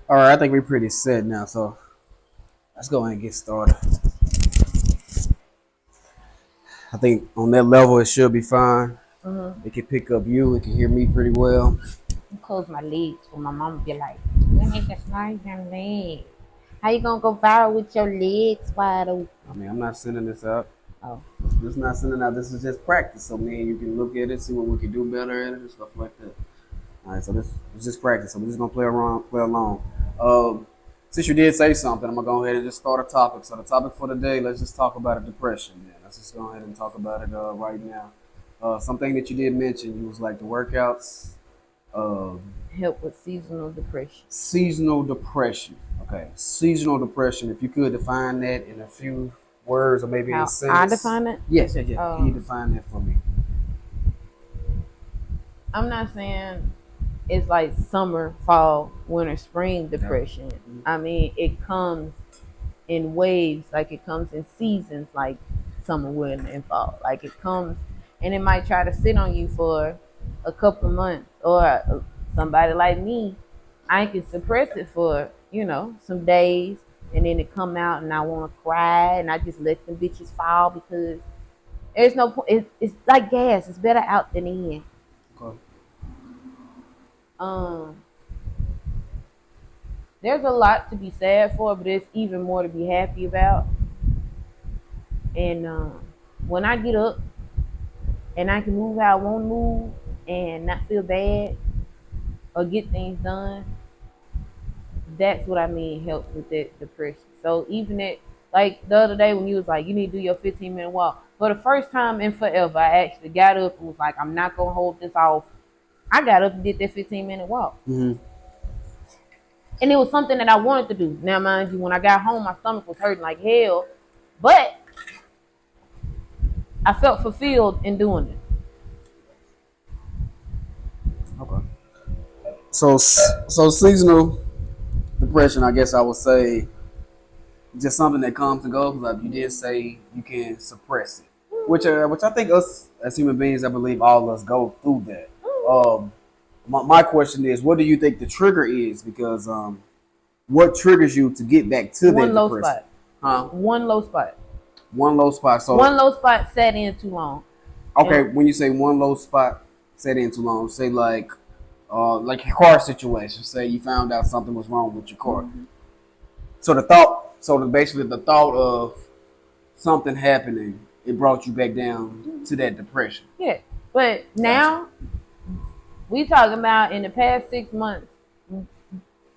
All right, I think we're pretty set now, so let's go ahead and get started. I think on that level it should be fine. Mm-hmm. It can pick up you. It can hear me pretty well. Close my legs for my mom to be like, you need to slide your legs. How you gonna go viral with your legs wide open? I mean, I'm not sending this out. Oh, This is not sending out. This is just practice. So me and you can look at it, see what we can do better at it, and stuff like that. All right, so this is just practice. So we're just gonna play around, play along. Since you did say something, I'm gonna go ahead and just start a topic. So the topic for today, let's just talk about a depression. Man, let's just go ahead and talk about it right now. Something that you did mention, you was like the workouts. Um, help with seasonal depression. Seasonal depression. Okay, seasonal depression. If you could define that in a few words or maybe in a How I sentence. define it? Yes, yes, yes. Can you Um, define that for me? I'm not saying it's like summer, fall, winter, spring Yeah. depression. I mean, it comes in waves, like it comes in seasons, like summer, winter, and fall. Like it comes, and it might try to sit on you for a couple of months, or somebody like me, I can suppress it for some days, and then it come out, and I want to cry, and I just let them bitches fall because there's no point. It's like gas; it's better out than in. Okay. Um, there's a lot to be sad for, but there's even more to be happy about. And when I get up and I can move how I want to move and not feel bad or get things done, that's what I mean helps with that depression. So even at like the other day when you was like, you need to do your 15-minute walk. For the first time in forever, I actually got up and was like, I'm not gonna hold this off. I got up and did that 15-minute walk. Mm-hmm. And it was something that I wanted to do. Now mind you, when I got home my stomach was hurting like hell. But I felt fulfilled in doing it. Okay. So seasonal depression, I guess I would say, just something that comes and goes. Like you did say, you can suppress it, which I think us as human beings, I believe all of us go through that. Um, my question is, what do you think the trigger is? Because what triggers you to get back to One that low depression? spot. Huh? One low spot. One low spot. One So low spot sat in too long. okay, And when you say one low spot set in too long, say like your car situation. Say you found out something was wrong with your car. Basically the thought of something happening, it brought you back down to that depression. yeah. But Gotcha. now we talking about in the past 6 months,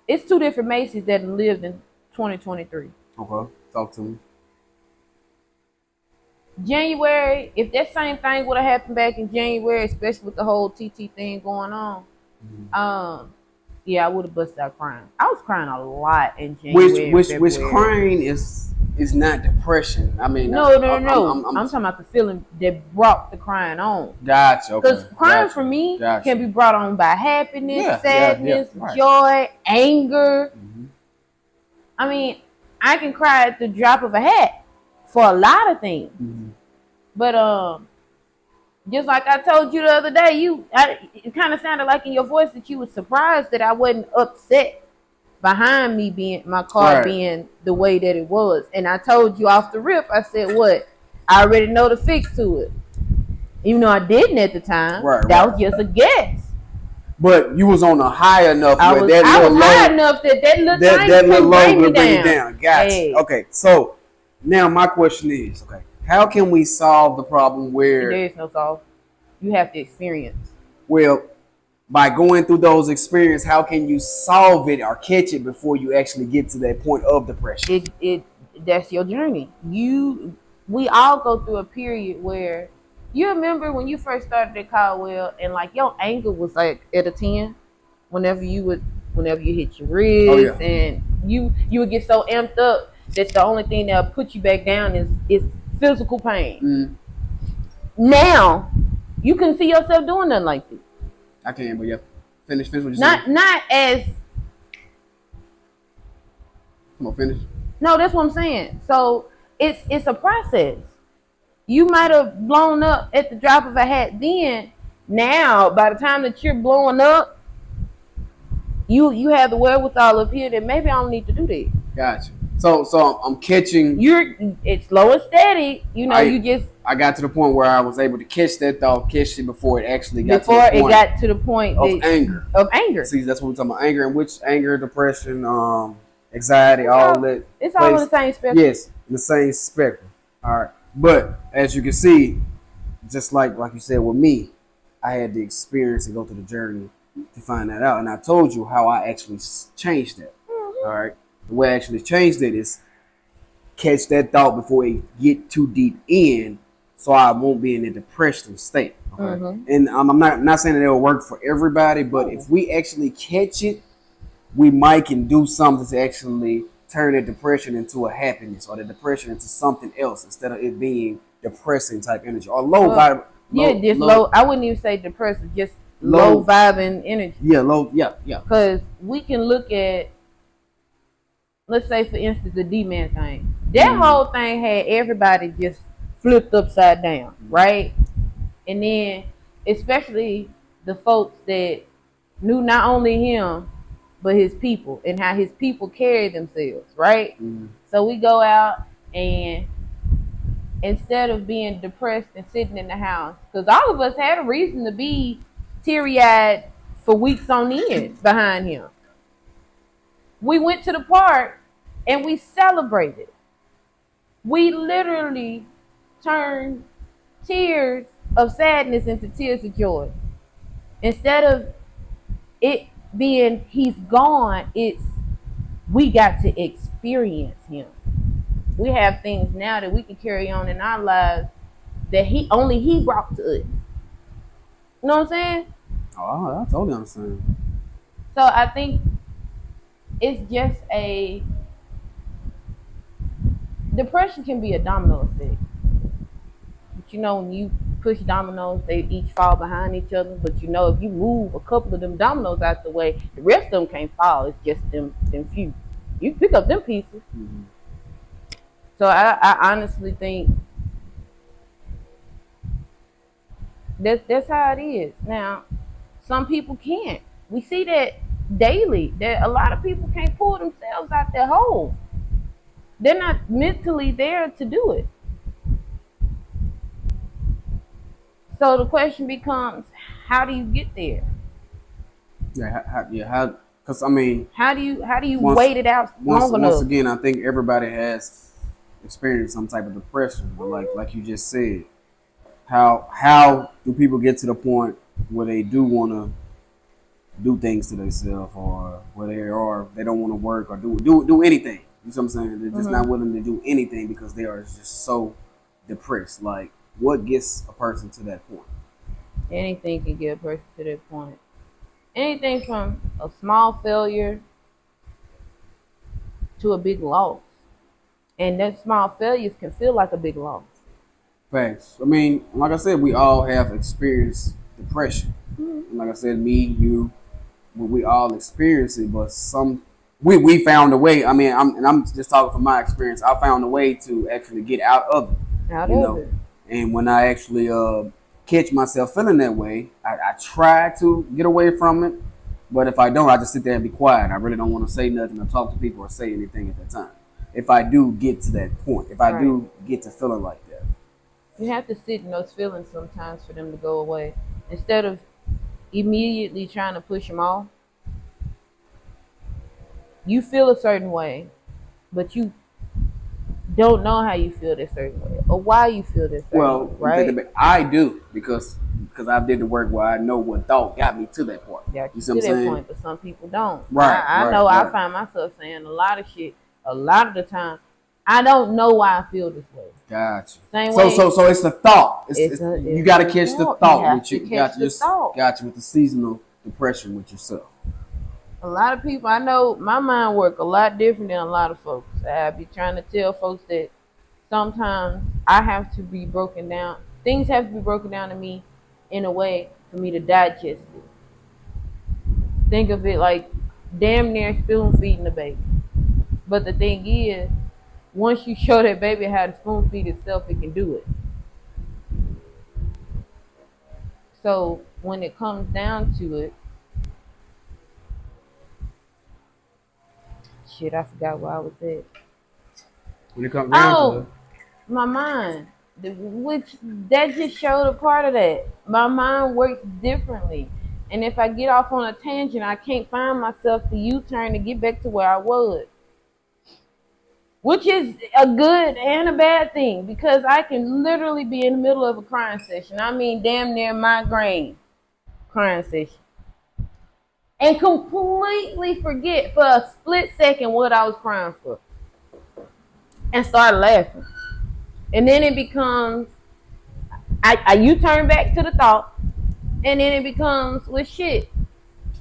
it's two different Macy's that lived in 2023. Okay, talk to me. January, if that same thing would have happened back in January, especially with the whole TT thing going on, um, yeah, I would have busted out crying. I was crying a lot in Which January and which which February. crying is not depression. I mean, No, no, no, I'm no. I'm, I'm I'm talking about the feeling that brought the crying on. gotcha. Because Okay, crying for gotcha, me can gotcha. be brought on by happiness, Yeah, yeah, yeah. sadness, Right. joy, anger. Hmm. I mean, I can cry at the drop of a hat for a lot of things. Hmm. But just like I told you the other day, it kind of sounded like in your voice that you were surprised that I wasn't upset behind me being my car Right, being the way that it was. And I told you off the rip, I said, what? I already know the fix to it. Even though I didn't at the time, right, that right. was just a guess. But you was on a high enough I where was that I little was high low, enough that little thing that little couldn't low bring me will bring you down. down. Gotcha. Hey, Okay, so now my question is, okay, how can we solve the problem there where, is no solve. You have to experience. well, by going through those experiences, how can you solve it or catch it before you actually get to that point of depression? It that's your journey. We all go through a period where you remember when you first started at Caldwell and like your anger was like at a 10 whenever you hit your Oh yeah. wrist and you would get so amped up that the only thing that'll put you back down is physical pain. Mm, Now you can see yourself doing nothing like this. I can, but yeah. Finish what you're saying. Not as Come on, finish. no, that's what I'm saying. So it's a process. You might have blown up at the drop of a hat then. Now, by the time that you're blowing up, you have the wherewithal up here that maybe I don't need to do that. Gotcha. So I'm catching. It's slow and steady. You know, I you just I got to the point where I was able to catch that thought, catch it before it actually got to before the it point got to the point of anger. of anger. See, that's what we're talking about. Anger, and which anger, depression, anxiety, It's all all, that it's all in place. the same spectrum. Yes, in the same spectrum. All right. But as you can see, just like you said with me, I had the experience and go through the journey to find that out. And I told you how I actually changed that. All Mm-hmm. right. The way I actually changed it is catch that thought before it get too deep in, so I won't be in a depression state. Okay. Mm-hmm. And I'm not saying that it'll work for everybody, but Oh. if we actually catch it, we might can do something to actually turn the depression into a happiness, or the depression into something else instead of it being depressing type energy or low vibe, Yeah, low just low low. I wouldn't even say depressive, just low low vibing energy. yeah low yeah. Because we can look at, let's say for instance, the D-Man thing. That Mm, whole thing had everybody just flipped upside down, right? And then, especially the folks that knew not only him but his people and how his people carried themselves, right? mm, So we go out and instead of being depressed and sitting in the house, because all of us had a reason to be teary-eyed for weeks on end behind him. We went to the park and we celebrated. We literally turned tears of sadness into tears of joy. Instead of it being he's gone, it's we got to experience him. We have things now that we can carry on in our lives that he brought to us. You know what I'm saying? oh, I totally understand. So I think it's just a depression can be a domino effect. But you know when you push dominoes, they each fall behind each other. But you know if you move a couple of them dominoes out the way, the rest of them can't fall. It's just them few. You pick up them pieces. Mm-hmm. So I honestly think that's how it is. Now, some people can't. We see that daily. That a lot of people can't pull themselves out their hole. They're not mentally there to do it. So the question becomes, how do you get there? How? Because I mean, How do you once wait it out once long once enough? again, I think everybody has experienced some type of depression. But like you just said, how do people get to the point where they do want to do things to themselves, or where they don't want to work or do anything? You know what I'm saying? They're just not Mm-hmm. willing to do anything because they are just so depressed. Like, what gets a person to that point? Anything can get a person to that point. Anything from a small failure to a big loss. And that small failures can feel like a big loss. Facts. I mean, like I said, we all have experienced depression. Mm-hmm. And like I said, me, you, we all experience it, but we found a way. I mean, I'm just talking from my experience. I found a way to actually get out of it, Out you of know. it. And when I actually catch myself feeling that way, I try to get away from it. But if I don't, I just sit there and be quiet. I really don't want to say nothing or talk to people or say anything at that time. If I do get to that point, if I Right. do get to feeling like that. You have to sit in those feelings sometimes for them to go away. Instead of immediately trying to push them off, you feel a certain way, but you don't know how you feel this certain way or why you feel this certain way, Well, I'm thinking right? about, I do because I did the work where I know what thought got me to that part. Got You you see what to I'm that saying? point, but some people don't. Right, I right, know I right. find myself saying a lot of shit a lot of the time. I don't know why I feel this way. Gotcha. Same So way, it's the thought. it's You it's got to the catch the thought. You thought have with to you. catch the thought. Got you with the seasonal depression with yourself. A lot of people, I know my mind work a lot different than a lot of folks. I be trying to tell folks that sometimes I have to be broken down. Things have to be broken down to me in a way for me to digest it. Think of it like damn near spoon feeding the baby. But the thing is, once you show that baby how to spoon feed itself, it can do it. So when it comes down to it, Shit, I forgot where I was at. When it comes down to Oh, it. my mind, which that just showed a part of that. My mind works differently, and if I get off on a tangent, I can't find myself to U-turn to get back to where I was, which is a good and a bad thing because I can literally be in the middle of a crying session. I mean, damn near migraine crying session, and completely forget for a split second what I was crying for, and start laughing, and then it becomes I you turn back to the thought, and then it becomes, well, shit.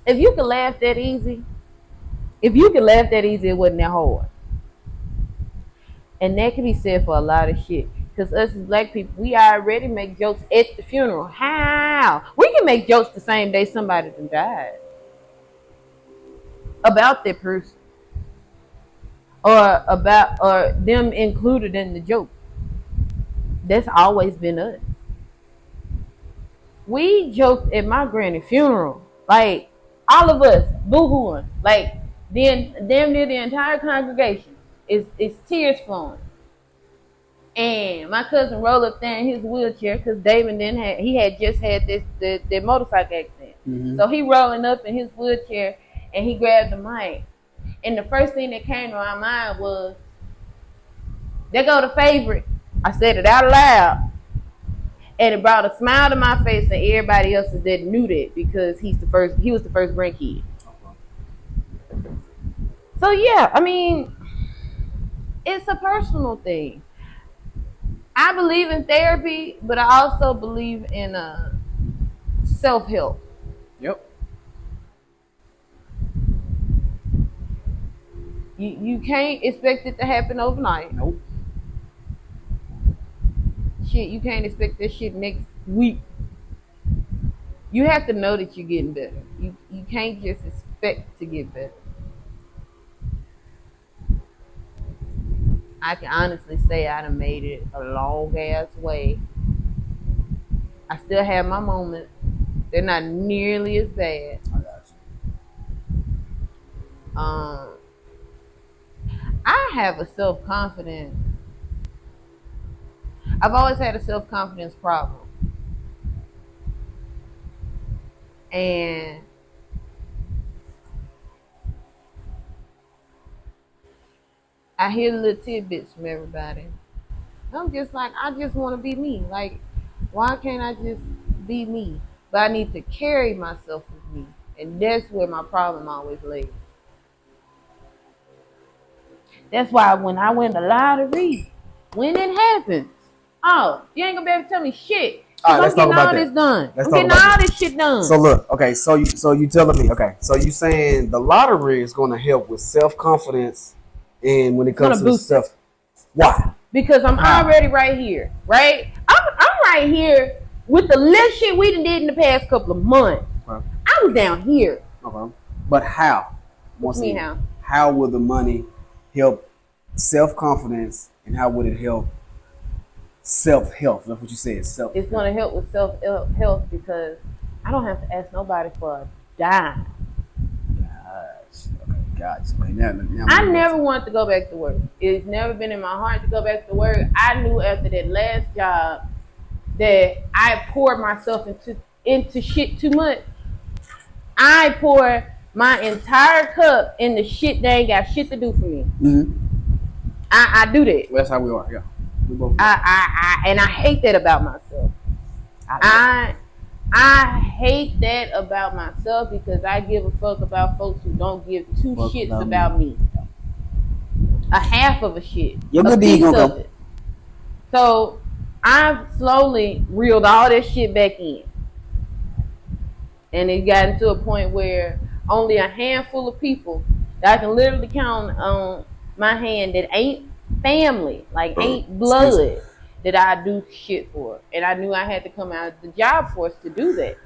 If you could laugh that easy, it wasn't that hard. And that can be said for a lot of shit. Because us as black people, we already make jokes at the funeral. How? We can make jokes the same day somebody done died about that person, or them included in the joke. That's always been us. We joked at my granny funeral, like all of us boo-hooing, like then damn near the entire congregation is tears flowing. And my cousin rolled up there in his wheelchair because David he had just had the motorcycle accident. Mm-hmm. So he rolling up in his wheelchair and he grabbed the mic. And the first thing that came to my mind was, there go the favorite. I said it out loud. And it brought a smile to my face, and everybody else that knew that because he was the first grandkid. So yeah, I mean, it's a personal thing. I believe in therapy, but I also believe in self-help. Yep. You can't expect it to happen overnight. Nope. Shit, you can't expect this shit next week. You have to know that you're getting better. You can't just expect to get better. I can honestly say I done made it a long ass way. I still have my moments. They're not nearly as bad. I got you. I have a self-confidence. I've always had a self-confidence problem. And I hear little tidbits from everybody. I'm just like, I just want to be me. Like, why can't I just be me? But I need to carry myself with me. And that's where my problem always lays. That's why when I win the lottery, when it happens, oh, you ain't gonna be able to tell me shit. All right, let's talk about this done. Let's I'm talk getting about all this. this shit done. So look, okay, so you telling me, okay, so you saying the lottery is going to help with self-confidence, and when it comes to self, why? Because I'm already right here, right? I'm right here with the little shit we done did in the past couple of months. Okay. I was down here. Okay, but how? What you mean how? How will the money help self-confidence, and how would it help self-health? That's what you said. Self. It's going to help with self-health because I don't have to ask nobody for a dime. Gotcha. Okay, now I never wanted to go back to work. It's never been in my heart to go back to work. I knew after that last job that I poured myself into shit too much. I poured my entire cup into shit that ain't got shit to do for me. Mm-hmm. I do that. Well, that's how we are. Yeah. We both. And I hate that about myself. I hate that about myself because I give a fuck about folks who don't give two shits about me. A half of a shit. A piece of it. So I've slowly reeled all that shit back in. And it got to a point where only a handful of people that I can literally count on my hand that ain't family, like ain't blood, that I do shit for. And I knew I had to come out of the job force to do that.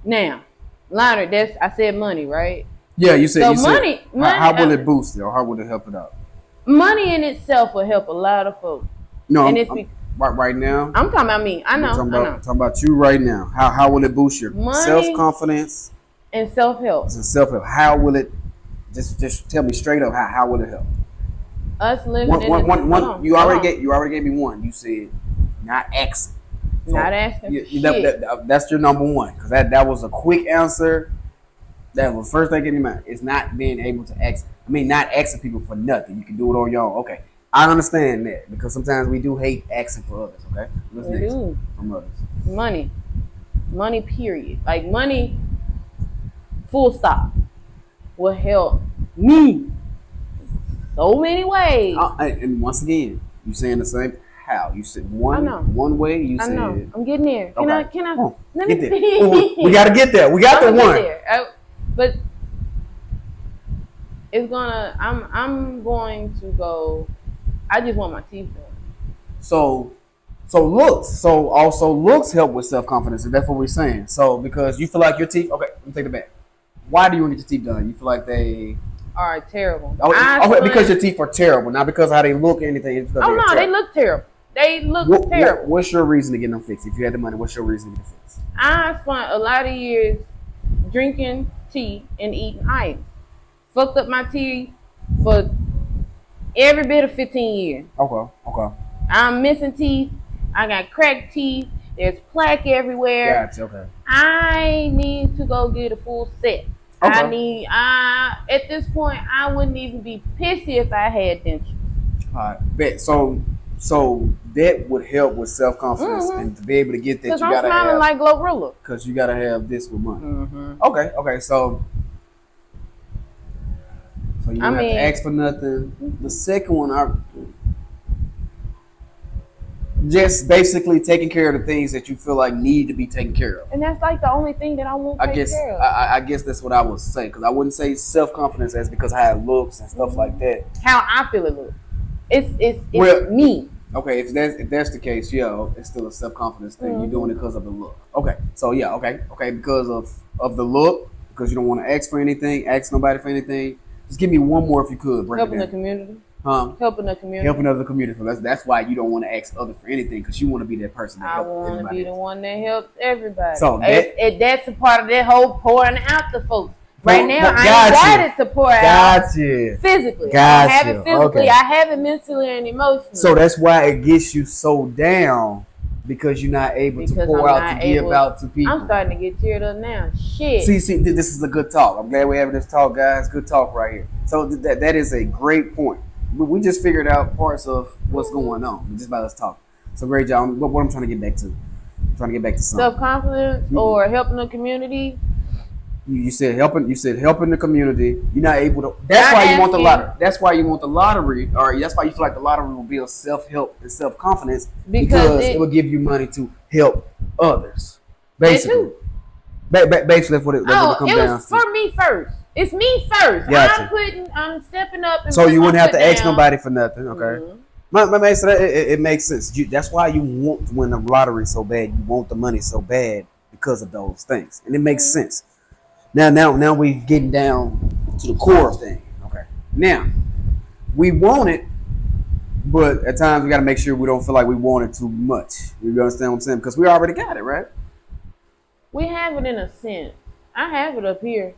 Now, Leonard, I said money, right? Yeah, you said money. How will it boost it, or how will it help it out? Money in itself will help a lot of folks. No, right now. I'm talking about me. I know. Talking about you right now. How will it boost your self-confidence and self-help? And self-help. How will it Just tell me straight up how would it help? Us living in the You already gave me one. You said not asking. So not asking for shit. That's your number one because that was a quick answer. That was the first thing in your mind. It's not being able to ask. I mean, not asking people for nothing. You can do it on your own. Okay, I understand that because sometimes we do hate asking for others. Okay, what's We next do. from others? Money. Period. Like money. Full stop. Will help me so many ways. And once again, you saying the same. How you said one way. You I said know. I'm getting there. Can I? Oh, Let get me there. finish. We got to get there. We got the one. But it's gonna. I'm going to go. I just want my teeth done. So looks. So also looks help with self confidence. That's what we're saying. So because you feel like your teeth. Okay, let me take it back. Why do you want to get your teeth done? You feel like they are terrible. Because your teeth are terrible, not because of how they look or anything. It's because no, they look terrible. They look terrible. What's your reason to get them fixed? If you had the money, what's your reason to get them fixed? I spent a lot of years drinking tea and eating ice. Fucked up my teeth for every bit of 15 years. Okay. I'm missing teeth. I got cracked teeth. There's plaque everywhere. Gotcha, okay. I need to go get a full set. Okay. At this point, I wouldn't even be pissy if I had dentures. All right. Bet. So that would help with self confidence and to be able to get that. Because I'm smiling like Glorilla. Because you gotta have this with money. Mm-hmm. Okay. So you don't have to ask for nothing. The second one, just basically taking care of the things that you feel like need to be taken care of. And that's like the only thing that I won't take care of. I guess that's what I would say because I wouldn't say self confidence as because how it looks and stuff like that. How I feel it looks. It's me. Okay, if that's the case, yeah, it's still a self confidence thing. You're doing it because of the look. Okay, so yeah, okay, because of the look, because you don't want to ask for anything, ask nobody for anything. Just give me one more if you could. Helping the community. Helping the community. Helping other community. That's why you don't want to ask others for anything because you want to be that person. I want to be the one that helps everybody. So that's a part of that whole pouring out to folks. Right now, I ain't got it to pour out physically. I have it physically. Okay. I have it mentally and emotionally. So that's why it gets you so down because you're not able to pour out to give out to people. I'm starting to get teared up now. Shit. See, this is a good talk. I'm glad we're having this talk, guys. Good talk right here. So that is a great point. We just figured out parts of what's going on just by us talking. So great job. What I'm trying to get back to. I'm trying to get back to something. Self-confidence or helping the community. You said helping the community. You're not able to. That's why you want the lottery. That's why you want the lottery, or that's why you feel like the lottery will build self-help and self-confidence because it will give you money to help others. Basically, basically that's what it comes down to. It was for me first. It's me first. Gotcha. I'm stepping up. And so you wouldn't have to ask nobody for nothing, okay? Mm-hmm. So it makes sense. That's why you want to win the lottery so bad. You want the money so bad because of those things, and it makes sense. Now we're getting down to the core of things. Okay. Now, we want it, but at times we got to make sure we don't feel like we want it too much. You understand what I'm saying? Because we already got it, right? We have it in a sense. I have it up here.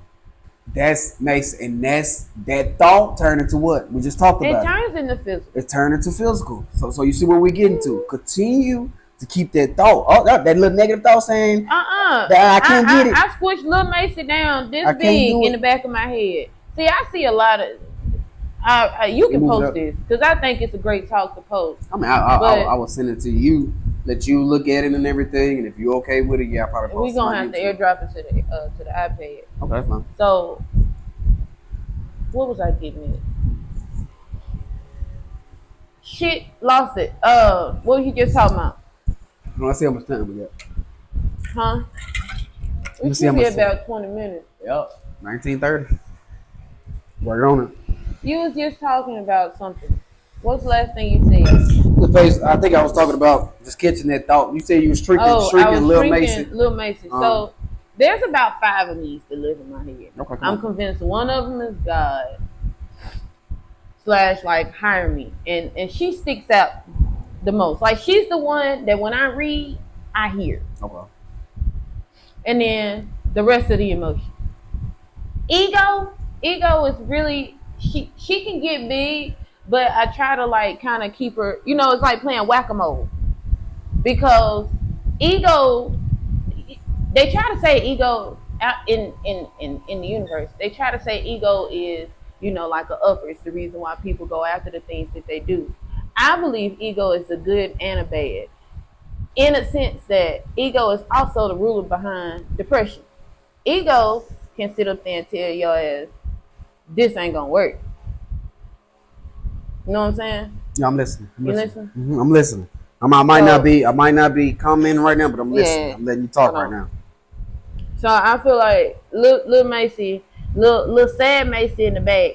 That's nice, and that thought turned into what? We just talked about. It turns into physical. It turned into physical. So you see where we're getting to. Continue to keep that thought. Oh, that little negative thought saying, that I can't get it. I squished Lil Macy down this big in the back of my head. See, I see a lot of. You can post this because I think it's a great talk to post. I mean, I will send it to you, let you look at it and everything, and if you're okay with it, yeah, I'll probably post it. We're gonna have to airdrop it to the iPad. Okay, fine. So, what was I getting at? Shit, lost it. What were you just talking about? Let's see how much time we got. Huh? We should be about 20 minutes. Yep, 19:30. Work on it. You was just talking about something. What's the last thing you said? I think I was talking about just catching that thought. You said you were shrinking Lil Macy. Lil Macy. So there's about 5 of these that live in my head. Okay, I'm convinced one of them is God / like hire me, and she sticks out the most. Like she's the one that when I read, I hear. Okay. And then the rest of the emotion. Ego ego is really she can get big, but I try to like kind of keep her. You know, it's like playing whack-a-mole because ego. They try to say ego out in the universe. They try to say ego is like a upper. It's the reason why people go after the things that they do. I believe ego is a good and a bad, in a sense that ego is also the ruler behind depression. Ego can sit up there and tell your ass this ain't gonna work. You know what I'm saying? Yeah, I'm listening. You listen? I'm listening. I might not be commenting right now, but I'm listening. Yeah. I'm letting you talk right now. So I feel like little Macy, little sad Macy in the back.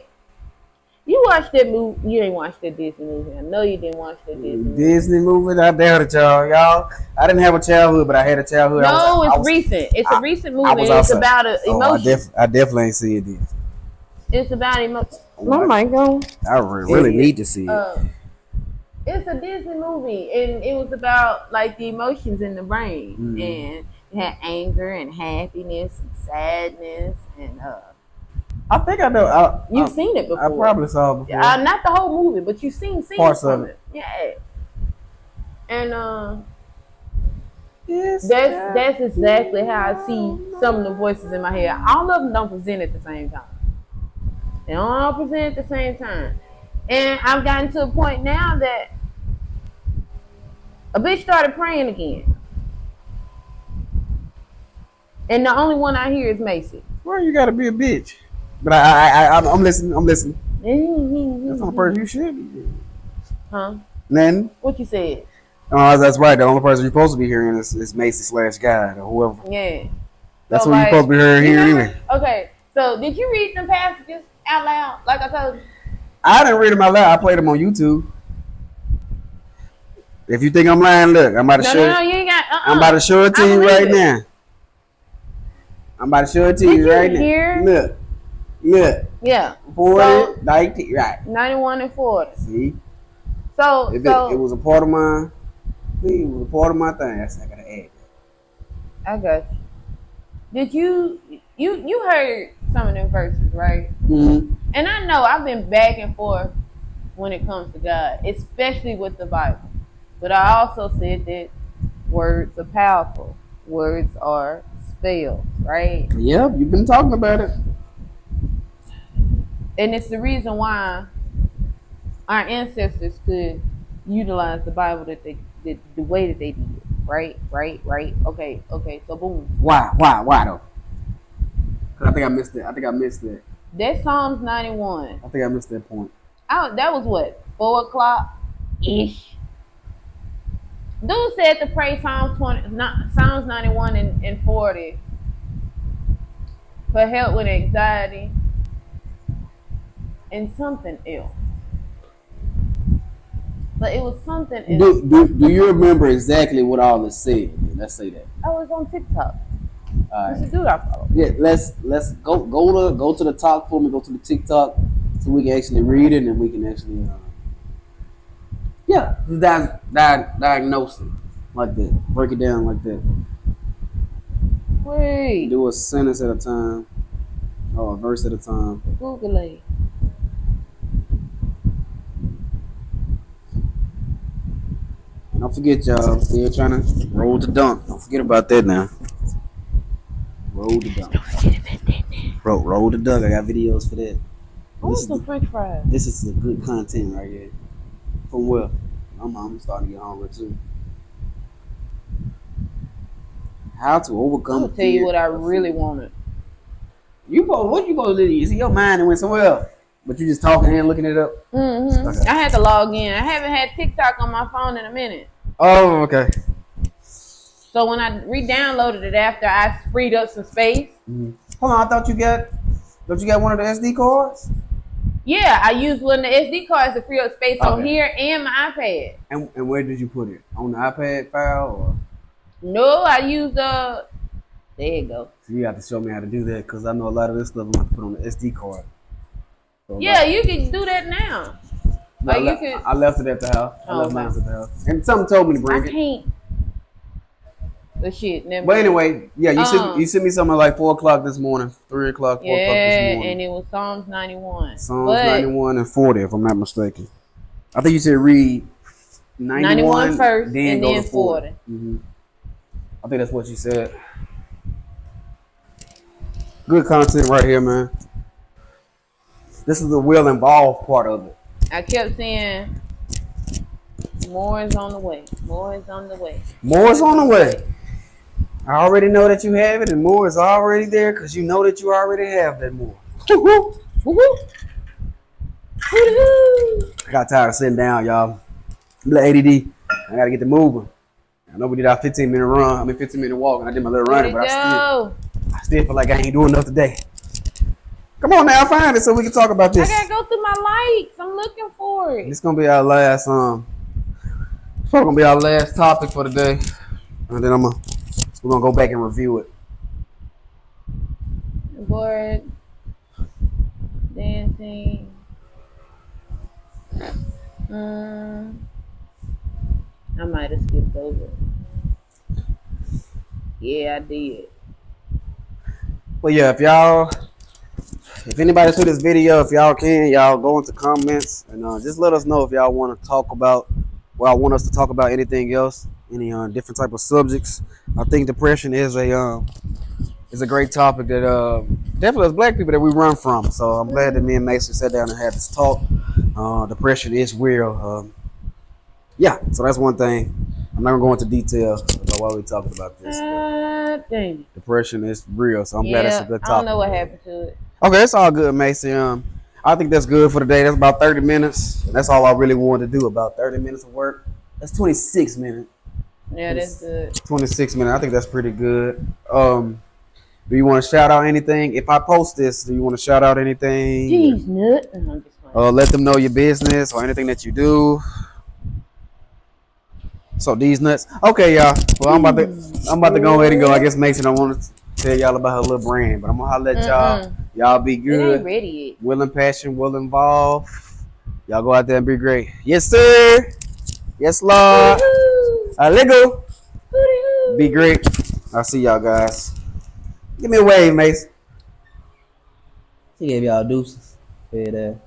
You watched that movie? You ain't watched that Disney movie. I know you didn't watch that Disney movie. I doubt it, y'all. I didn't have a childhood, but I had a childhood. No, it's recent. It's a recent movie. It's about emotion. I definitely ain't see it then. It's about emotion. Oh my God. I really need to see it. It's a Disney movie, and it was about like the emotions in the brain, and it had anger and happiness and sadness and I think I know. You've seen it before. I probably saw it before. Not the whole movie, but you've seen scenes parts from of it. Yeah. And yes, that's exactly how I see some of the voices in my head. All of them don't present at the same time. They don't all present at the same time. And I've gotten to a point now that a bitch started praying again. And the only one I hear is Macy. Well, you gotta be a bitch. But I'm listening. That's the only person you should be. Huh? Then what you said? Oh, that's right. The only person you're supposed to be hearing is Macy/God or whoever. Yeah. That's what you're supposed to be hearing anyway. Okay. So did you read them passages out loud like I told you? I didn't read them out loud. I played them on YouTube. If you think I'm lying, look, I'm about to show. No, you ain't got. I'm about to show it to you right now. I'm about to show it to you right now. Look. Yeah. 40, 90, right. 91 and 40. See. So it was a part of my. It was a part of my thing. That's not gonna add. I got you. Did you heard some of them verses, right? Mm-hmm. And I know I've been back and forth when it comes to God, especially with the Bible. But I also said that words are powerful. Words are spells, right? Yep, you've been talking about it. And it's the reason why our ancestors could utilize the Bible that they did the way that they did. Right. Okay. So boom. Why though? I think I missed it. That's Psalms 91. I think I missed that point. That was what, 4:00 ish. Dude said to pray Psalms 91 and 40 for help with anxiety and something else. But it was something else. Do you remember exactly what all it said? Let's say that. I was on TikTok. All right. Dude I follow. Yeah, let's go to the talk for me. Go to the TikTok so we can actually read it and we can actually diagnose it like that. Break it down like that. Wait. Do a sentence at a time. Or a verse at a time. Google it. Don't forget, y'all. Still trying to roll the dunk. Don't forget about that now. Roll the dunk. Roll the dunk. I got videos for that. I want some French fries. This is a good content right here. From Will. I'm starting to get hungry too. How to overcome? I'll tell you what I really wanted. What you supposed to do? You see your mind and went somewhere else. But you just talking and looking it up? Mm-hmm. Okay. I had to log in. I haven't had TikTok on my phone in a minute. Oh, okay. So when I re-downloaded it after I freed up some space. Mm-hmm. Hold on, don't you got one of the SD cards? Yeah, I used one of the SD cards to free up space on here and my iPad. And where did you put it? On the iPad file or? No, I used there you go. So you have to show me how to do that because I know a lot of this stuff I'm going to put on the SD card. So yeah, you can do that now. No, I left it at the house. I left mine at the house. And something told me to bring it. But shit, never But mind. anyway, yeah, you sent me something like 4 o'clock this morning, 3 o'clock, 4 o'clock this Yeah, morning. and it was Psalms 91. Psalms But 91 and 40, if I'm not mistaken. I think you said read 91 91, first then and go to then 40. 40. I think that's what you said. Good content right here, man. This is the will involved part of it. I kept saying, more is on the way. More is on the way. More is on the way. I already know that you have it, and more is already there because you know that you already have that more. Woo-hoo. Woo-hoo. Woo-hoo. I got tired of sitting down, y'all. I'm like ADD. I gotta get to moving. I know we did our 15-minute run. 15-minute walk, and I did my little Where'd running, it but go? I still feel like I ain't doing enough today. Come on now, find it so we can talk about I this. gotta go through my likes. I'm looking for it. This gonna be our last It's probably gonna be our last topic for today, and then we're gonna go back and review it. Bored, dancing. I might have skipped over it. Yeah, I did. But yeah, if anybody see this video, if y'all can, y'all go into comments and just let us know if y'all want to talk about, well, I want us to talk about anything else, any different type of subjects. I think depression is a great topic that definitely as black people that we run from. So I'm glad that me and Mason sat down and had this talk. Depression is real. Yeah, so that's one thing. I'm not gonna go into detail about why we're talking about this, but Dang. depression is real. So I'm glad that's a Yeah, good I don't topic. know what happened to it. Okay, it's all good, Mason. I think that's good for today. That's about 30 minutes. That's all I really wanted to do. About 30 minutes of work. That's 26 minutes. Yeah, that's good. 26 minutes. I think that's pretty good. Do you want to shout out anything? If I post this, do you want to shout out anything? Jeez, nut. I'm just playing. Let them know your business or anything that you do. So these nuts. Okay, y'all. Well, I'm about to go ahead and go. I guess Mason don't want to tell y'all about her little brand, but I'm gonna holler at y'all. Y'all be It ain't good. ready yet. Will and passion, will involve. Y'all go out there and be great. Yes, sir. Yes, Lord. Let go. Be great. I'll see y'all guys. Give me a wave, Mason. She gave y'all deuces. Hey there.